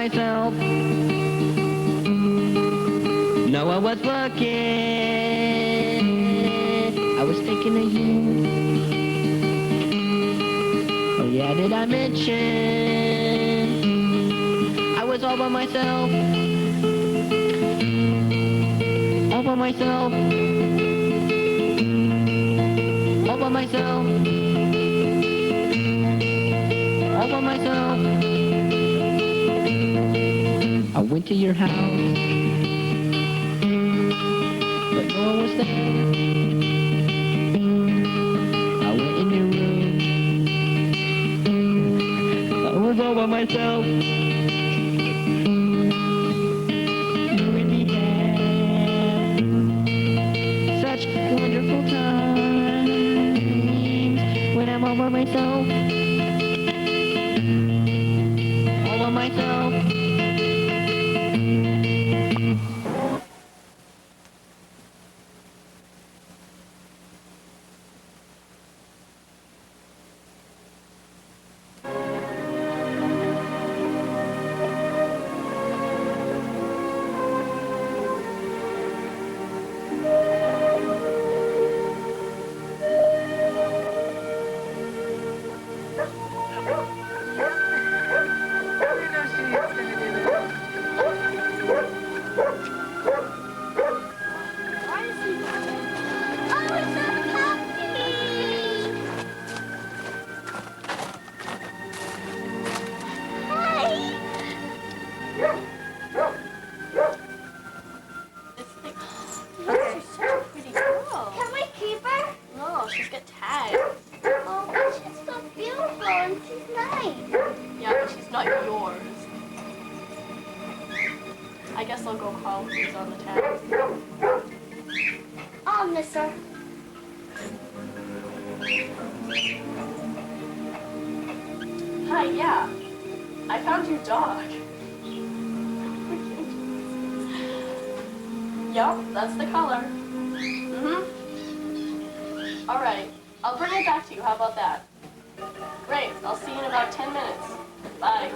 myself. No one was looking. I was thinking of you. Oh yeah, did I mention I was all by myself? All by myself. All by myself. All by myself. I went to your house, but no one was there. I went in your room. I was all by myself. You and me had such wonderful times when I'm all by myself. All by myself. I guess I'll go call who's on the tab. I'll miss her. Hi, yeah. I found your dog. Yup, that's the color. Alright, I'll bring it back to you. How about that? Great, I'll see you in about 10 minutes. Bye.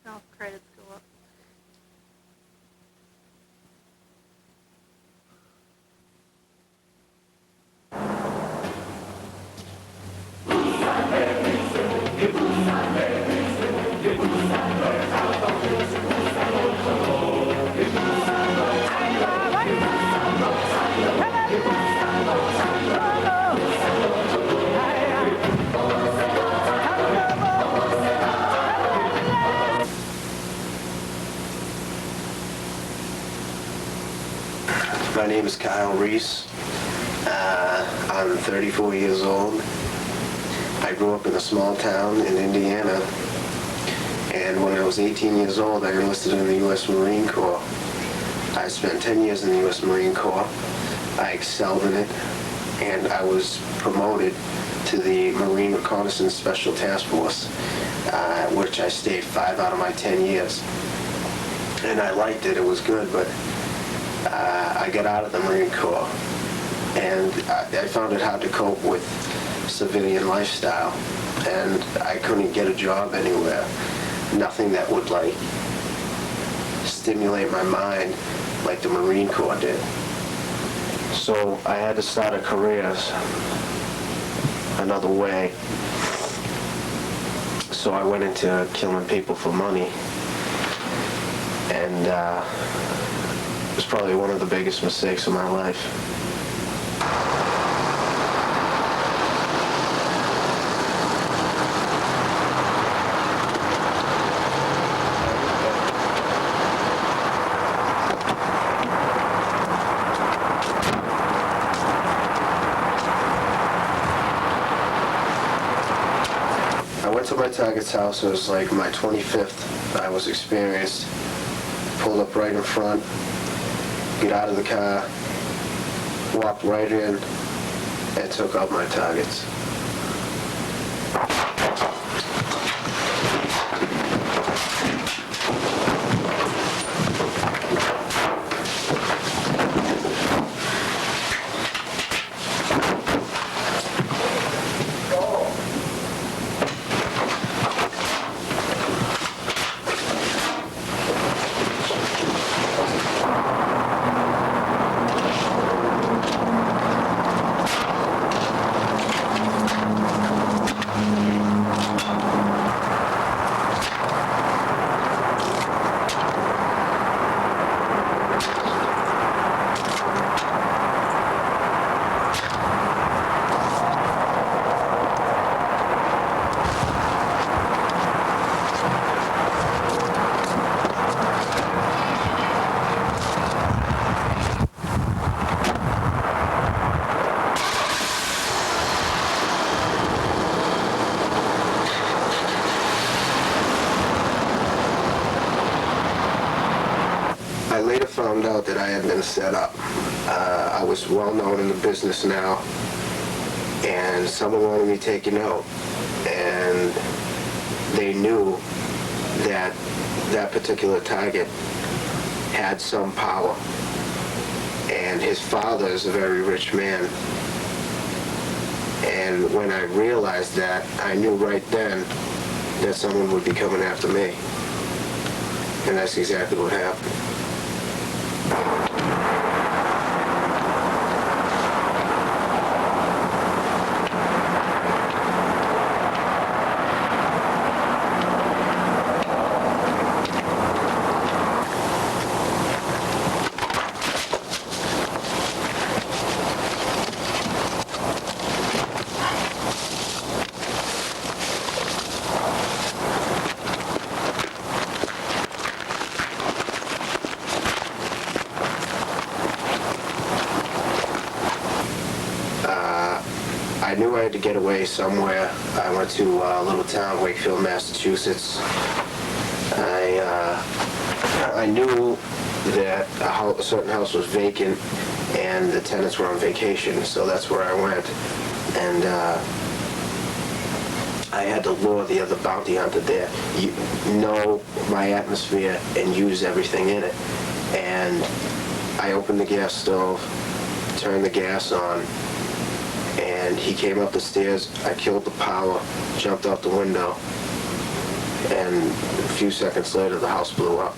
Now credits go up. My name is Kyle Reese. I'm 34 years old. I grew up in a small town in Indiana, And when I was 18 years old, I enlisted in the U.S. Marine Corps. I spent 10 years in the U.S. Marine Corps. I excelled in it, and I was promoted to the Marine Reconnaissance Special Task Force, which I stayed 5 out of my 10 years. And I liked it, it was good, but I got out of the Marine Corps, and I found it hard to cope with civilian lifestyle, and I couldn't get a job anywhere. Nothing that would like stimulate my mind like the Marine Corps did. So I had to start a career another way. So I went into killing people for money, and it was probably one of the biggest mistakes of my life. I went to my target's house. It was like my 25th. I was experienced. Pulled up right in front, get out of the car, walked right in, and took out my targets. I later found out that I had been set up. I was well known in the business now, and someone wanted me taken out, and they knew that that particular target had some power, and his father is a very rich man. And when I realized that, I knew right then that someone would be coming after me, and that's exactly what happened. I knew I had to get away somewhere. I went to a little town, Wakefield, Massachusetts. I knew that a certain house was vacant and the tenants were on vacation, so that's where I went. And I had to lure the other bounty hunter there, know my atmosphere and use everything in it. And I opened the gas stove, turned the gas on, and he came up the stairs. I killed the power, jumped out the window, and a few seconds later the house blew up.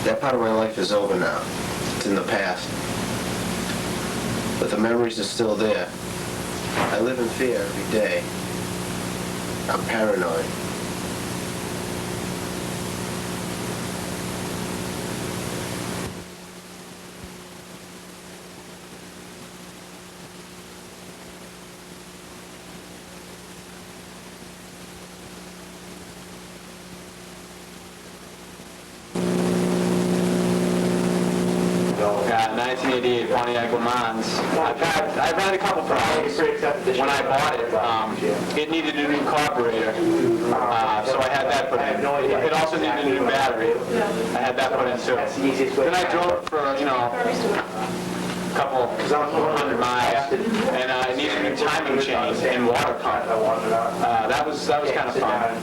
That part of my life is over now. It's in the past. But the memories are still there. I live in fear every day. I'm paranoid. Yeah, 1988 Pontiac Le Mans. I've had a couple problems. When I bought it, it needed a new carburetor, so I had that put in. It also needed a new battery. I had that put in too. Then I drove it for, couple 100 miles, and I needed a new timing chain and water pump. That was kind of fun.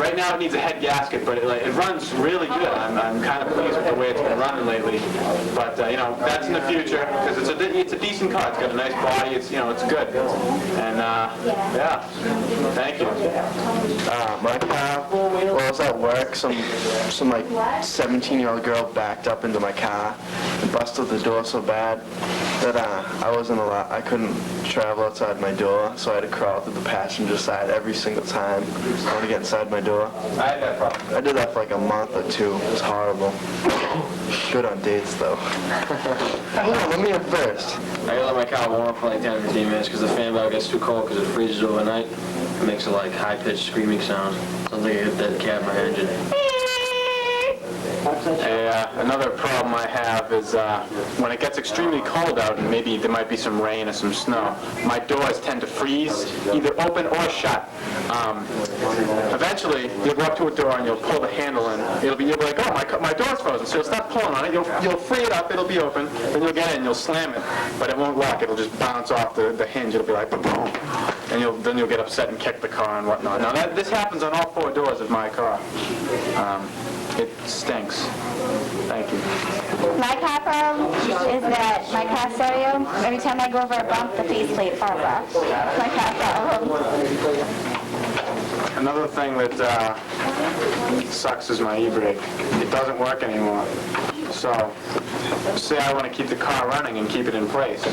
Right now it needs a head gasket, but it runs really good. I'm kind of pleased with the way it's been running lately. But that's in the future because it's a decent car. It's got a nice body. It's it's good. And yeah, thank you. My car, while I was at work, some like 17-year-old girl backed up into my car and busted the door so bad that I couldn't travel outside my door, so I had to crawl through the passenger side every single time I want to get inside my door. I had that problem. I did that for like a month or two. It was horrible. Good on dates though. Hold on, let me in first. I gotta let my car warm up for like 10 or 15 minutes because the fan valve gets too cold because it freezes overnight. It makes a like high-pitched screaming sound. Sounds like a dead cat in my engine. Another problem I have is when it gets extremely cold out and maybe there might be some rain or some snow, my doors tend to freeze, either open or shut. Eventually, you'll go up to a door and you'll pull the handle in. You'll be like, oh, my door's frozen. So you'll start pulling on it. You'll free it up. It'll be open. Then you'll get it and you'll slam it. But it won't lock. It'll just bounce off the hinge. It'll be like, boom. And then you'll get upset and kick the car and whatnot. Now, this happens on all 4 doors of my car. It stinks. Thank you. My car problem is that my car stereo, every time I go over a bump, the faceplate falls off. My car problem. Another thing that sucks is my e-brake. It doesn't work anymore. So, say I want to keep the car running and keep it in place.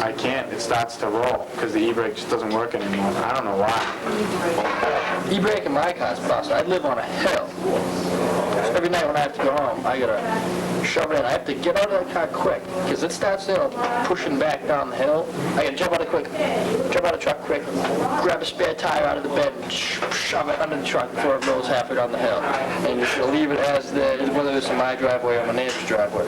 I can't. It starts to roll because the e-brake just doesn't work anymore. I don't know why. E-brake in my car's busted. I live on a hill. Every night when I have to go home, I gotta shove it in. I have to get out of the car quick because it starts pushing back down the hill. I gotta jump out of the truck quick, grab a spare tire out of the bed, and shove it under the truck before it rolls halfway down the hill. And just leave it as whether it's in my driveway or my neighbor's driveway.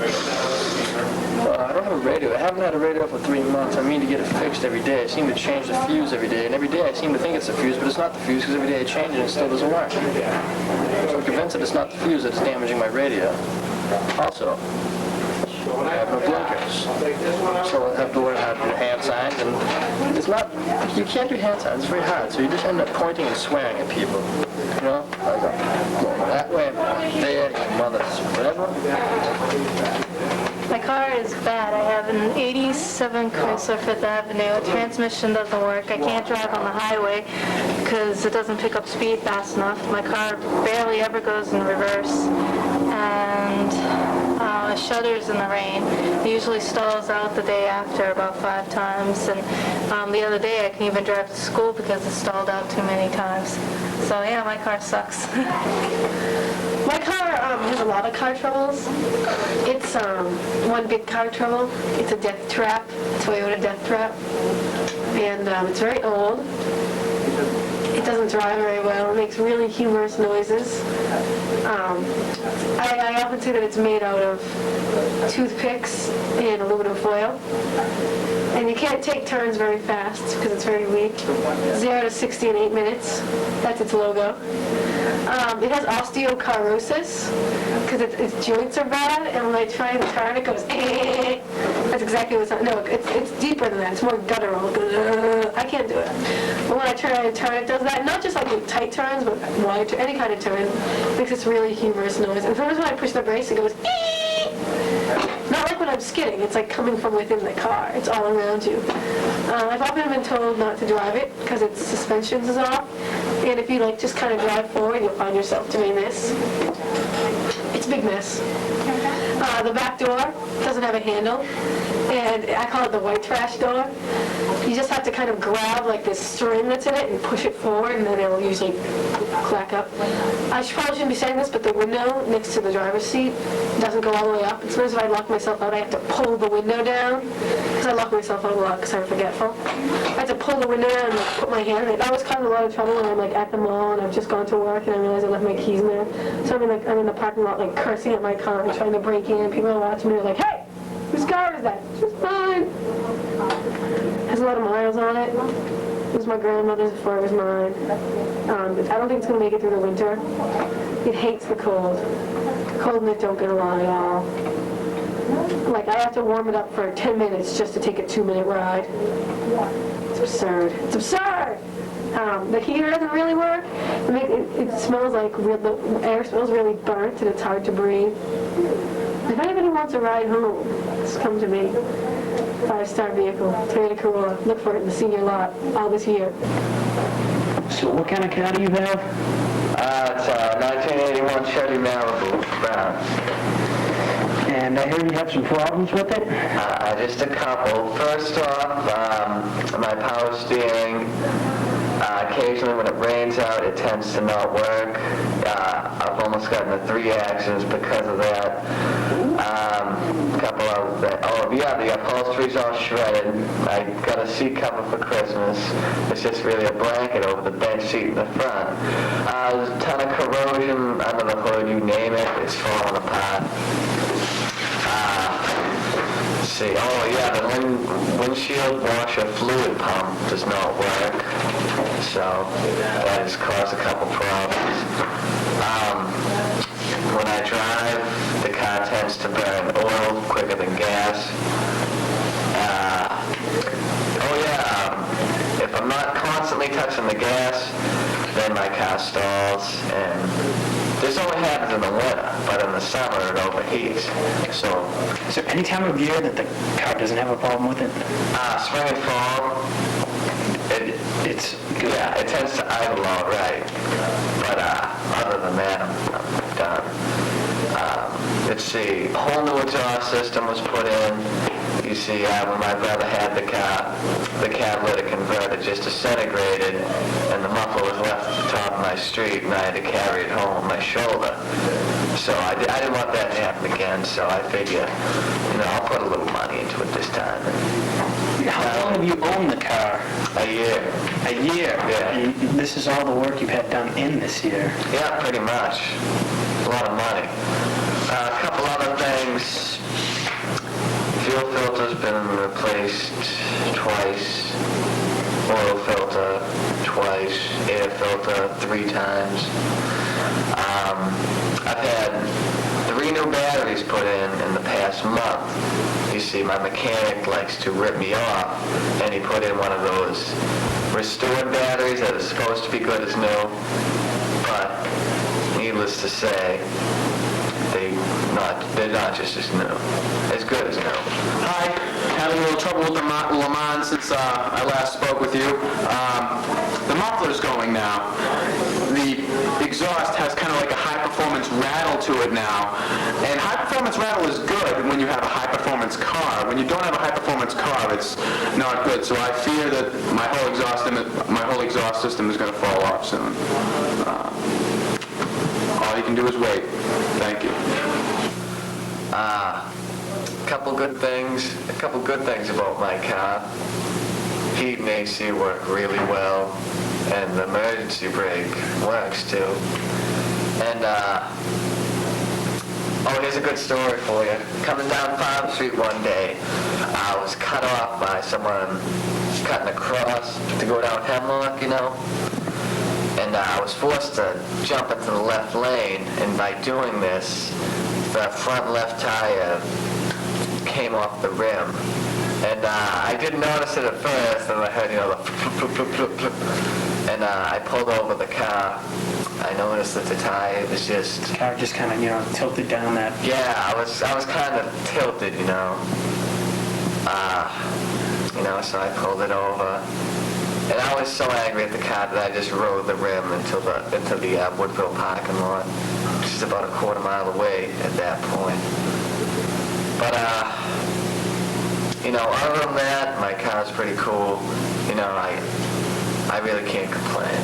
I don't have a radio. I haven't had a radio for 3 months. I mean to get it fixed every day. I seem to change the fuse every day, and every day I seem to think it's the fuse, but it's not the fuse because every day I change it and it still doesn't work. So I'm convinced that it's not the fuse that's damaging my radio. Also, I have no blinkers, so I have to learn how to do hand signs, and it's not, you can't do hand signs, it's very hard, so you just end up pointing and swearing at people, I go that way, there, your mother's, whatever. My car is bad. I have an 87 Chrysler Fifth Avenue. The transmission doesn't work. I can't drive on the highway because it doesn't pick up speed fast enough. My car barely ever goes in reverse. And it shudders in the rain. It usually stalls out the day after about 5 times. And the other day I couldn't even drive to school because it stalled out too many times. So yeah, my car sucks. My car has a lot of car troubles. It's one big car trouble. It's a death trap, Toyota death trap. And it's very old. It doesn't drive very well. It makes really humorous noises. I often say that it's made out of toothpicks and aluminum foil. And you can't take turns very fast because it's very weak. 0 to 60 in 8 minutes. That's its logo. It has osteoporosis because its joints are bad, and when I try to turn, it goes, eh. That's exactly what's on. No, it's deeper than that. It's more guttural. It goes, I can't do it. But when I try to turn, it does that. Not just like with tight turns, but wide, any kind of turn. It makes this really humorous noise. And sometimes when I push the brakes, it goes, not like when I'm skidding. It's like coming from within the car. It's all around you. I've often been told not to drive it because its suspensions is off. And if you like just kind of drive forward, you'll find yourself doing this. It's a big mess. The back door doesn't have a handle, and I call it the white trash door. You just have to kind of grab like this string that's in it and push it forward, and then it'll usually clack up. I probably shouldn't be saying this, but the window next to the driver's seat doesn't go all the way up. And sometimes if I lock myself out, I have to pull the window down, because I lock myself out a lot because I'm forgetful. I have to pull the window down and like, put my hand in it. That always causes a lot of trouble when I'm like at the mall and I've just gone to work and I realize I left my keys in there. So I'm in the parking lot like cursing at my car and trying to break in. People are watching me, they're like, hey, whose car is that? It's just mine. Has a lot of miles on it. It was my grandmother's before it was mine. I don't think it's going to make it through the winter. It hates the cold. Cold and it don't get along at all. Like, I have to warm it up for 10 minutes just to take a 2-minute ride. It's absurd. It's absurd! The heater doesn't really work. It smells like, the air smells really burnt and it's hard to breathe. If anybody wants a ride home, just come to me. 5-star vehicle, Toyota Corolla. Look for it in the senior lot all this year. So what kind of car do you have? It's a 1981 Chevy Malibu brown. And I heard you have some problems with it? Just a couple. First off, my power steering. Occasionally when it rains out, it tends to not work. I've almost gotten into 3 accidents because of that. Couple of the upholstery's all shredded. I got a seat cover for Christmas. It's just really a blanket over the bench seat in the front. There's a ton of corrosion under the hood, you name it, it's falling apart. See. Oh yeah, the windshield washer fluid pump does not work, so that has caused a couple problems. When I drive, the car tends to burn oil quicker than gas. If I'm not constantly touching the gas, then my car stalls, and this only happens in the winter, but in the summer it overheats. So, Is there any time of year that the car doesn't have a problem with it? spring and fall, it tends to idle all right. But other than that, I'm done. Let's see, a whole new exhaust system was put in. You see, when my brother had the catalytic converter just disintegrated, and the muffler was left at the top of my street, and I had to carry it home on my shoulder. So I didn't want that to happen again, so I figure, I'll put a little money into it this time. How long have you owned the car? A year. A year? Yeah. And this is all the work you've had done in this year? Yeah, pretty much. A lot of money. A couple other things. Fuel filter's been replaced twice. Oil filter twice. Air filter 3 times. I've had 3 new batteries put in the past month. You see, my mechanic likes to rip me off, and he put in one of those restored batteries that is supposed to be good as new, but needless to say, they're not just as new, as good as new. Hi, having a little trouble with the Le Mans since I last spoke with you. The muffler's going now. The exhaust has kind of like a high-performance rattle to it now. And high-performance rattle is good when you have a high-performance car. When you don't have a high-performance car, it's not good. So I fear that my whole exhaust system is going to fall off soon. All you can do is wait. Thank you. A couple good things about my car. Heat and AC work really well, and the emergency brake works too. And here's a good story for you. Coming down Farm Street one day, I was cut off by someone cutting across to go down Hemlock, and I was forced to jump into the left lane, and by doing this, the front left tire came off the rim. And I didn't notice it at first, and I heard, the and I pulled over the car. I noticed that the tire was just... The car just kind of, tilted down that... Yeah, I was kind of tilted, so I pulled it over. And I was so angry at the car that I just rode the rim into the Woodville parking lot, which is about a quarter mile away at that point. But, other than that, my car's pretty cool. I really can't complain.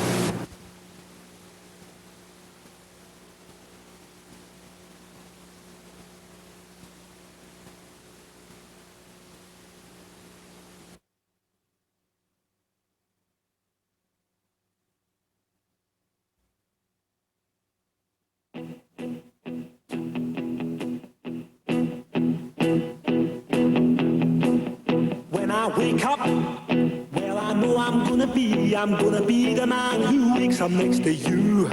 When I wake up, well, I know I'm gonna be the man who wakes up next to you.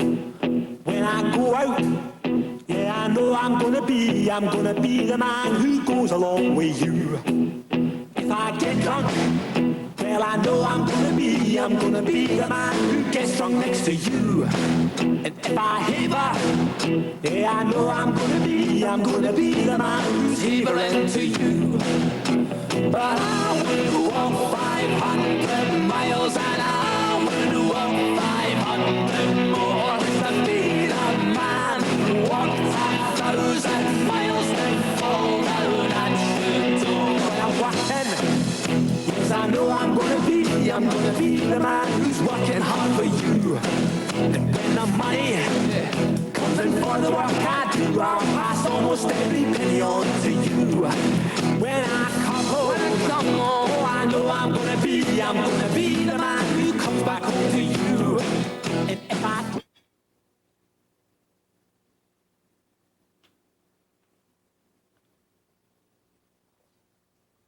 When I go out, yeah, I know I'm gonna be the man who goes along with you. If I get drunk, well, I know I'm gonna be the man who gets drunk next to you. And if I haver, yeah, I know I'm gonna be the man who's havering to you. But I will walk 500 miles and I will walk 500 more to be the man who walked 1,000 miles and fall down at your door. When I'm walking, yes, I know I'm gonna be the man who's working hard for you. And when the money comes in for the work I do, I'll pass almost every penny on to you. When I come home, I know I'm gonna be the man who comes back home to you. And if I...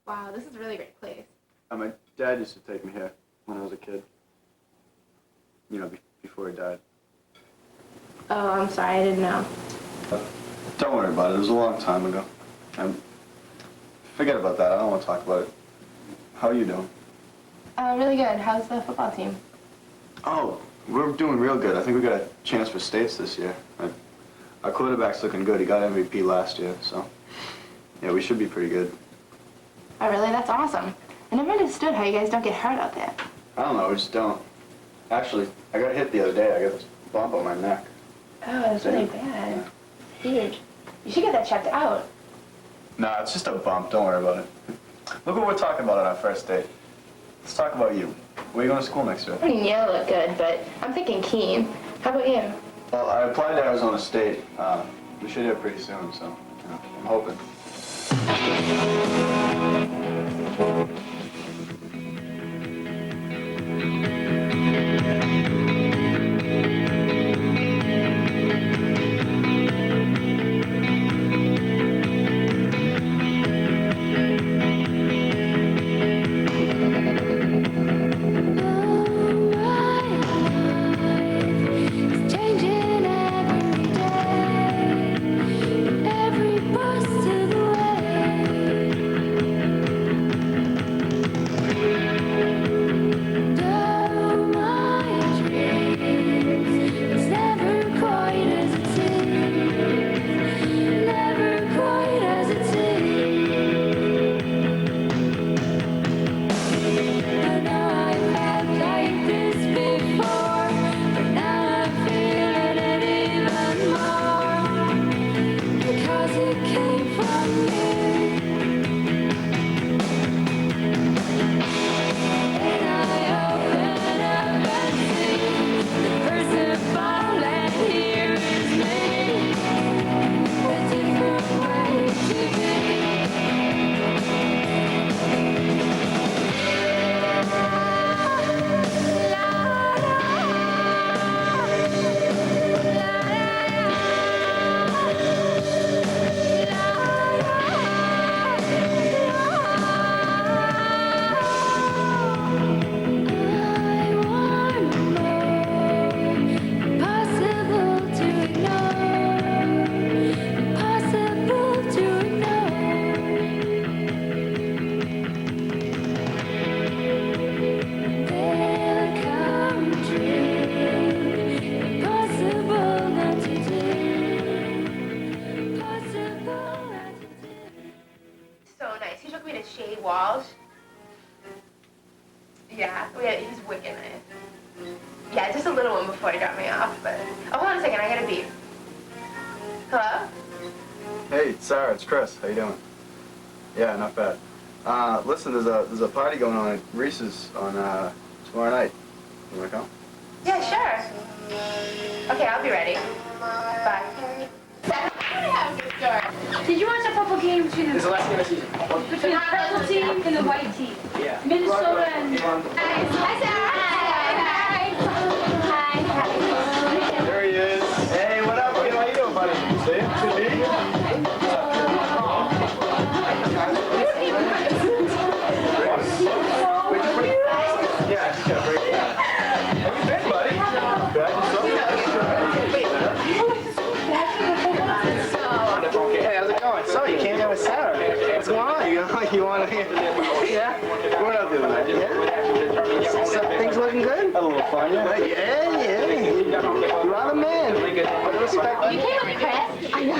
Wow, this is a really great place. My dad used to take me here when I was a kid. Before he died. Oh, I'm sorry, I didn't know. Don't worry about it. It was a long time ago. Forget about that. I don't want to talk about it. How are you doing? Really good. How's the football team? Oh, we're doing real good. I think we got a chance for states this year. Our quarterback's looking good. He got MVP last year, so yeah, we should be pretty good. Oh, really? That's awesome. I never understood how you guys don't get hurt out there. I don't know. We just don't. Actually, I got hit the other day. I got this bump on my neck. Oh, that's really bad. Huge. You should get that checked out. No, it's just a bump. Don't worry about it. Look what we're talking about on our first date. Let's talk about you. Where are you going to school next year? I mean, you look good, but I'm thinking Keene. How about you? Well, I applied to Arizona State. We should hear pretty soon, so I'm hoping. He's wicked nice. Yeah, just a little one before he dropped me off, but... Oh, hold on a second, I gotta beep. Hello? Hey, Sarah, it's Chris. How you doing? Yeah, not bad. Listen, there's a party going on at Reese's on tomorrow night. You wanna come? Yeah, sure. Okay, I'll be ready. Bye. I have a good story. Did you watch that football game between This is the last game of the season. the purple team and the white team? Yeah. Minnesota and... Hi, Sarah. Hi. There he is. Hey, what up? How you doing, buddy? See him? Yeah, I just got a break. How you been, buddy? Hey, how's it going? So, you came here with Sarah. What's going on? You want to... Yeah? What up, doing that? Yeah? So, things looking good? A little fun, yeah? Yeah. You are the man. I respect You came with Chris? I know.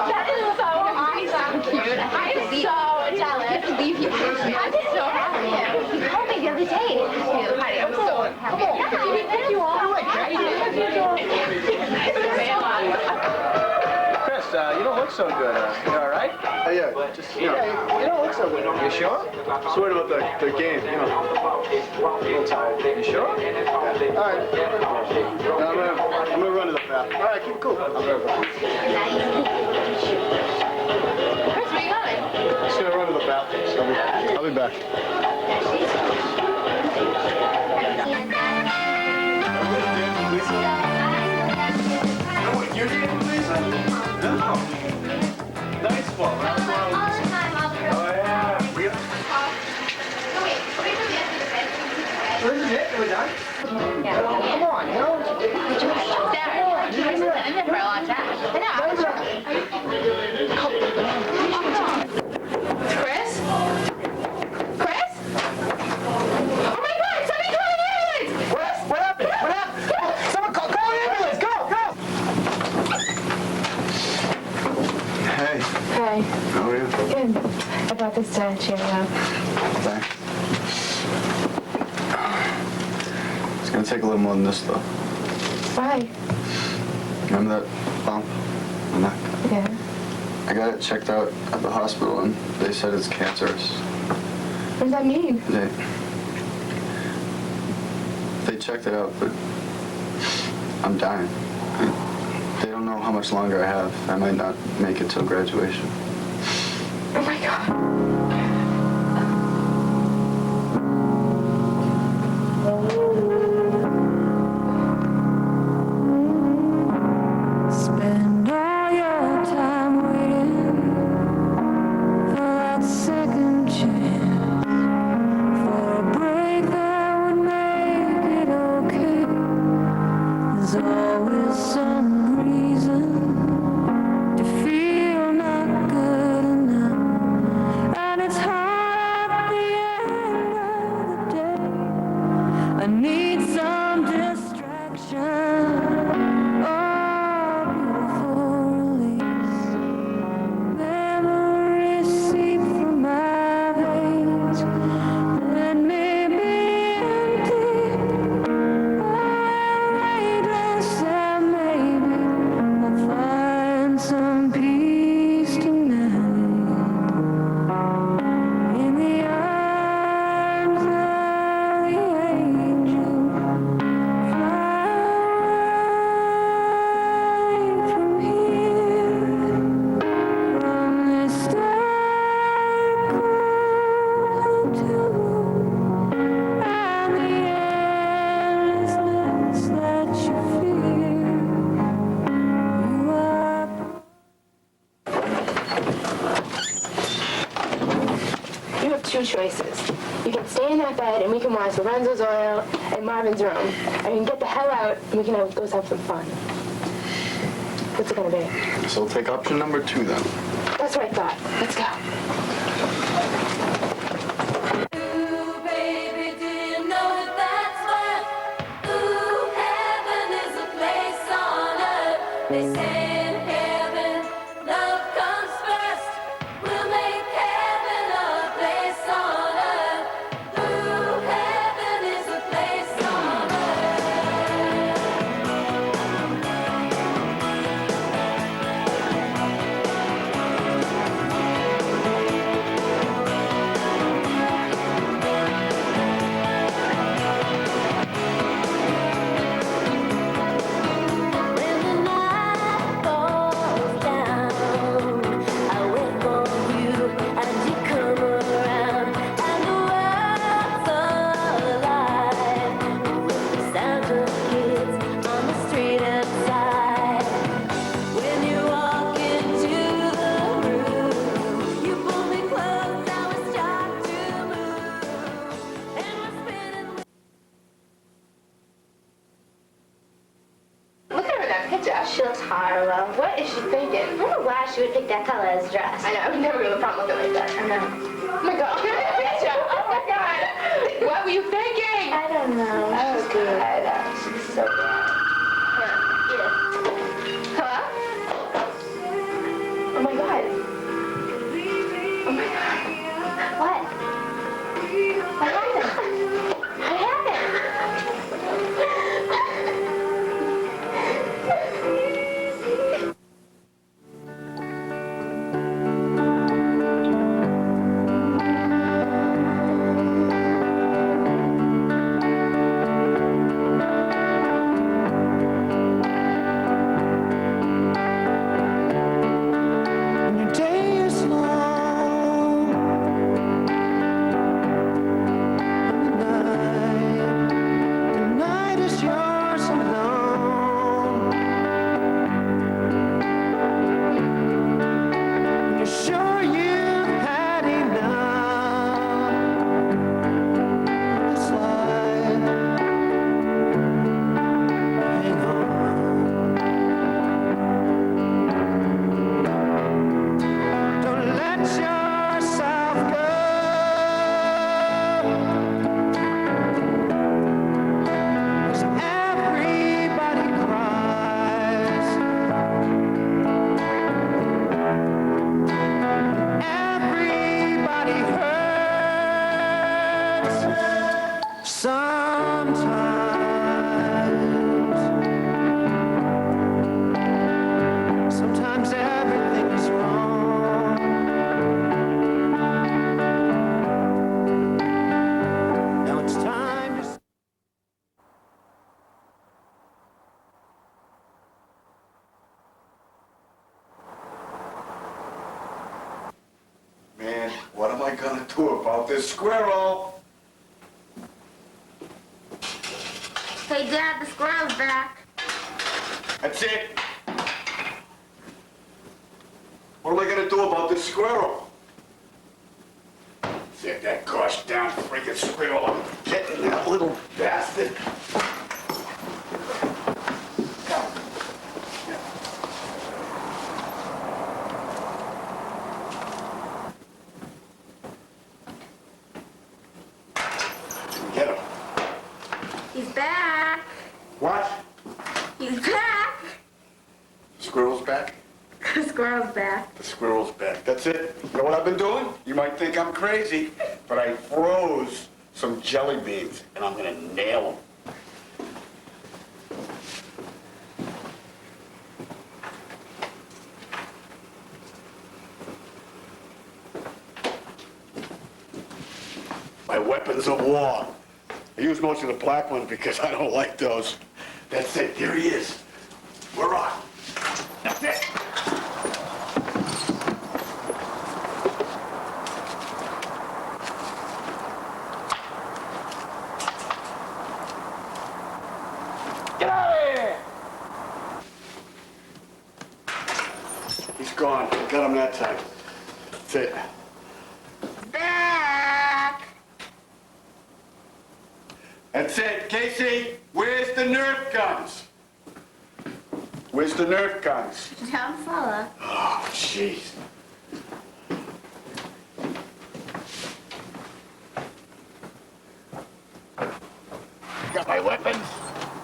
That is so awesome. Cute. I am so jealous. I believe you. I'm just so happy. You told me the other day. Honey, I'm so happy. Yeah, you are. Chris, you don't look so good. You all right? Yeah, just, you don't look so good. You sure? Just worried about the game, you know. A little tired. You sure? Yeah. All right. No, I'm gonna run to the bathroom. All right, keep it cool. I'll be right back. Chris, where you going? Just gonna run to the bathroom. So I'll be back. You did, Lisa? No. Nice one. All the time, all the girls. Oh, yeah. Wait till the end of the bed. This is it? We're done? Yeah. Come on, you know? Sarah, Chris has been in there for a long time. Chris? Chris? Oh my God! Somebody call an ambulance! What happened? What happened? Someone call an ambulance! Go! Hey. Hi. How are you? Good. I brought this to cheer you up. Thanks. It's gonna take a little more than this, though. Why? Remember that bump on the neck? Yeah. I got it checked out at the hospital, and they said it's cancerous. What does that mean? They checked it out, but I'm dying. They don't know how much longer I have. I might not make it till graduation. Oh my God. Spend all your time waiting for that second chance, for a break that would make it okay. There's always some reason to feel not good enough, and it's hard at the end of the day. I need some distraction. Two choices. You can stay in that bed and we can watch Lorenzo's Oil and Marvin's Room. Or you can get the hell out and we can go have some fun. What's it gonna be? So we'll take option number 2 then. That's what I thought. Let's go. Heaven is a Carla, what is she thinking? I don't know why she would pick that color as a dress. I know, I would never go to the prom looking like that. I know. Oh my god, oh my god! What were you thinking? I don't know. That was good. She's so bad. Hello? Oh my god. Oh my god. What? What happened? What happened? When your day is long and the night is yours alone. When you're sure you've had enough of this life, hang on. Don't let yourself go. 'Cause everybody cries. Everybody hurts sometimes. Sometimes everything is wrong. Now it's time to Man, what am I gonna do about this squirrel? Hey Dad, the squirrel's back. That's it. What am I gonna do about this squirrel? Sit that gosh darn friggin' squirrel. I'm getting that little bastard. Get him. He's back. What? He's back. Squirrel's back? The squirrel's back. The squirrel's back. That's it. You know what I've been doing? You might think I'm crazy, but I froze some jelly beans, and I'm gonna nail them. My weapons of war. I use most of the black ones because I don't like those. That's it. Here he is. We're on. That's it. Get out of here! He's gone. Got him that time. That's it. Back. That's it. Casey, where's the Nerf guns? Where's the Nerf guns? Down fella. Oh, jeez. Got my weapons.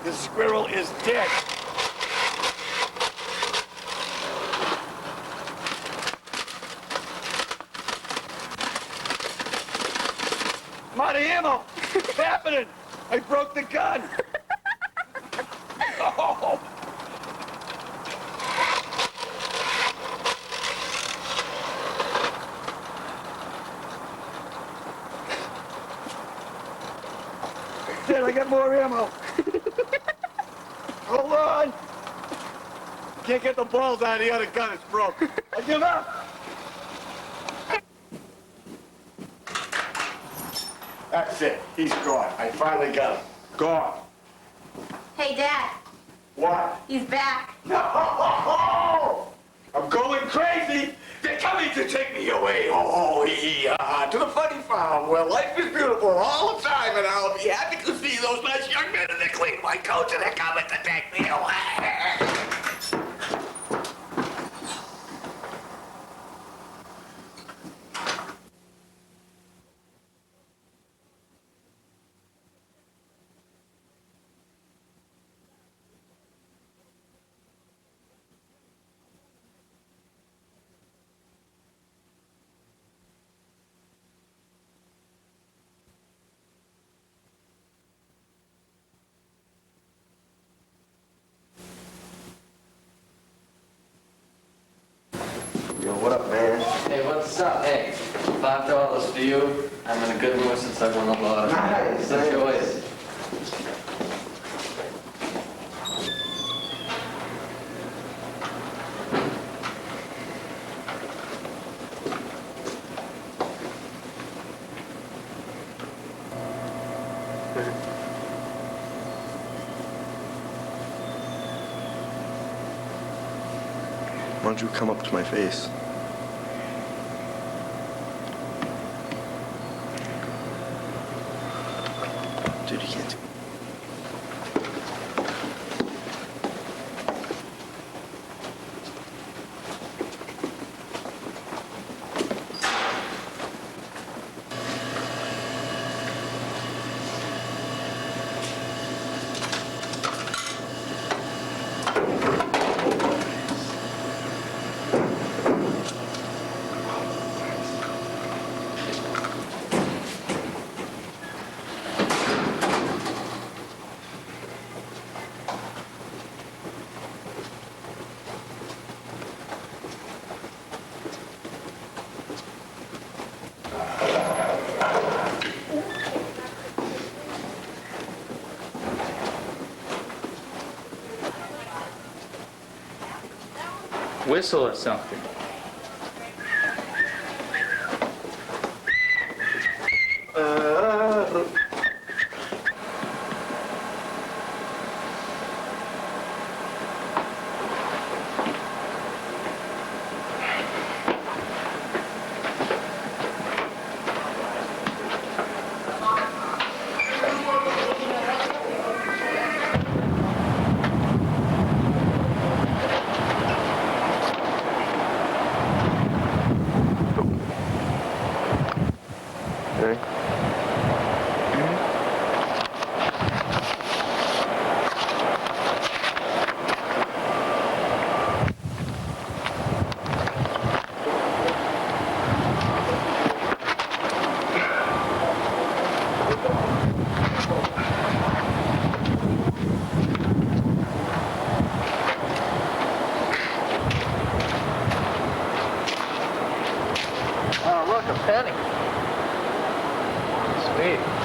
This squirrel is dead. I'm out of ammo. What's happening? I broke the gun. Oh. Dad, I got more ammo. Hold on. Can't get the balls out of the other gun. It's broke. I give up. That's it. He's gone. I finally got him. Gone. Hey Dad, What? he's back. No! I'm going crazy. They're coming to take me away. Oh, to the funny farm where life is beautiful all the time, and I'll be happy to see those nice young men in their clean white coats, and they're coming to take me away. What's up? Hey, $5 for you. I'm in a good mood since I won the lottery. Nice. That's yours. Why don't you come up to my face? Dude, you can't do Whistle or something. Ready? Oh, look, a penny. Sweet.